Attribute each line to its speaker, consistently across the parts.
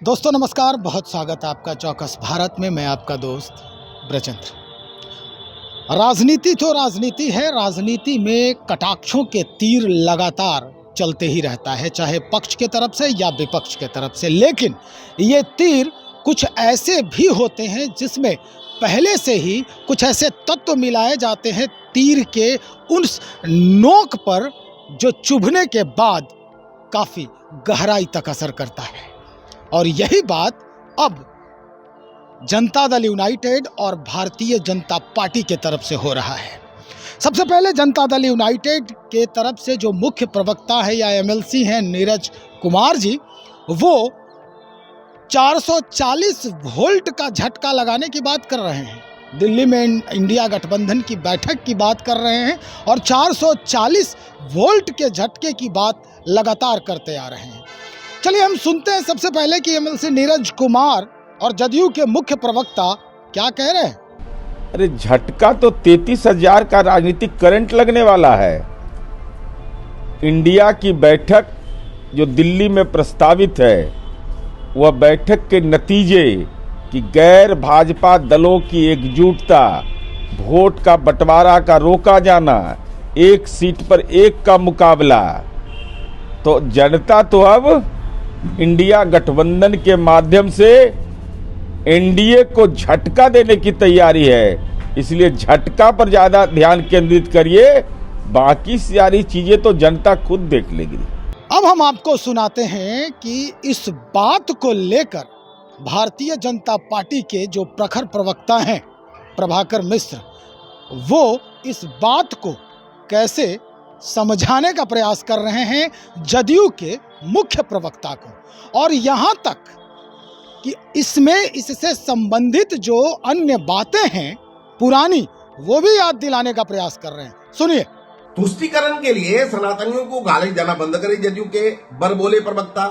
Speaker 1: दोस्तों नमस्कार, बहुत स्वागत है आपका चौकस भारत में। मैं आपका दोस्त ब्रजेंद्र। राजनीति तो राजनीति है। राजनीति में कटाक्षों के तीर लगातार चलते ही रहता है, चाहे पक्ष के तरफ से या विपक्ष के तरफ से। लेकिन ये तीर कुछ ऐसे भी होते हैं जिसमें पहले से ही कुछ ऐसे तत्व मिलाए जाते हैं तीर के उस नोक पर जो चुभने के बाद काफ़ी गहराई तक असर करता है। और यही बात अब जनता दल यूनाइटेड और भारतीय जनता पार्टी के तरफ से हो रहा है। सबसे पहले जनता दल यूनाइटेड के तरफ से जो मुख्य प्रवक्ता है या एमएलसी हैं नीरज कुमार जी, वो 440 वोल्ट का झटका लगाने की बात कर रहे हैं। दिल्ली में इंडिया गठबंधन की बैठक की बात कर रहे हैं और 440 वोल्ट के झटके की बात लगातार करते आ रहे हैं। चलिए हम सुनते हैं सबसे पहले कि एमएलसी नीरज कुमार और जदयू के मुख्य प्रवक्ता क्या कह रहे हैं।
Speaker 2: अरे झटका तो 33,000 का राजनीतिक करंट लगने वाला है। इंडिया की बैठक जो दिल्ली में प्रस्तावित है, वह बैठक के नतीजे कि गैर भाजपा दलों की एकजुटता, वोट का बंटवारा का रोका जाना, एक सीट पर एक का मुकाबला, तो जनता तो अब इंडिया गठबंधन के माध्यम से एनडीए को झटका देने की तैयारी है। इसलिए झटका पर ज्यादा ध्यान केंद्रित करिए, बाकी सारी चीजें तो जनता खुद देख लेगी।
Speaker 1: अब हम आपको सुनाते हैं कि इस बात को लेकर भारतीय जनता पार्टी के जो प्रखर प्रवक्ता हैं प्रभाकर मिश्र, वो इस बात को कैसे समझाने का प्रयास कर रहे हैं जदयू के मुख्य प्रवक्ता को, और यहाँ तक कि इससे संबंधित जो अन्य बातें हैं पुरानी, वो भी याद दिलाने का प्रयास कर रहे हैं। सुनिए।
Speaker 3: तुष्टीकरण के लिए सनातनियों को गाली देना बंद करे जदयू के बरबोले प्रवक्ता।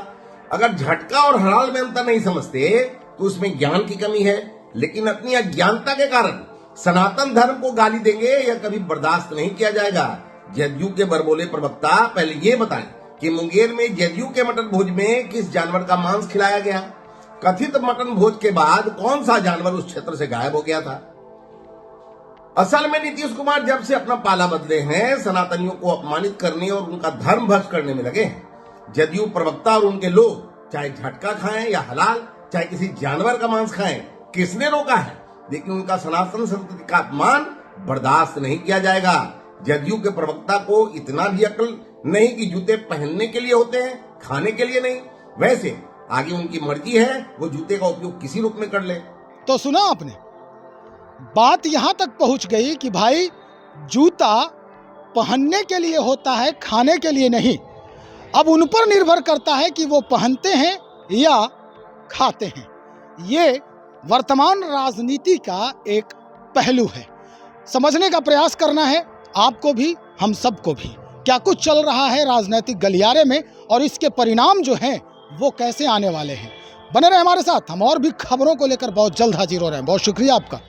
Speaker 3: अगर झटका और हड़ाल में अंतर नहीं समझते तो उसमें ज्ञान की कमी है, लेकिन अपनी अज्ञानता के कारण सनातन धर्म को गाली देंगे, यह कभी बर्दाश्त नहीं किया जाएगा। जदयू के बरबोले प्रवक्ता पहले ये बताएं कि मुंगेर में जदयू के मटन भोज में किस जानवर का मांस खिलाया गया। कथित मटन भोज के बाद कौन सा जानवर उस क्षेत्र से गायब हो गया था। असल में नीतीश कुमार जब से अपना पाला बदले हैं, सनातनियों को अपमानित करने और उनका धर्म भ्रष्ट करने में लगे हैं। जदयू प्रवक्ता और उनके लोग चाहे झटका खाएं या हलाल, चाहे किसी जानवर का मांस खाएं, किसने रोका है? लेकिन उनका सनातन संस्कृति का अपमान बर्दाश्त नहीं किया जाएगा। जदयू के प्रवक्ता को इतना भी अक्ल नहीं कि जूते पहनने के लिए होते हैं, खाने के लिए नहीं। वैसे आगे उनकी मर्जी है, वो जूते का उपयोग किसी रूप में कर ले।
Speaker 1: तो सुना आपने, बात यहां तक पहुंच गई कि भाई जूता पहनने के लिए होता है, खाने के लिए नहीं। अब उन पर निर्भर करता है कि वो पहनते हैं या खाते हैं। ये वर्तमान राजनीति का एक पहलू है। समझने का प्रयास करना है आपको भी, हम सबको भी, क्या कुछ चल रहा है राजनीतिक गलियारे में और इसके परिणाम जो हैं वो कैसे आने वाले हैं। बने रहे हमारे साथ, हम और भी खबरों को लेकर बहुत जल्द हाजिर हो रहे हैं। बहुत शुक्रिया आपका।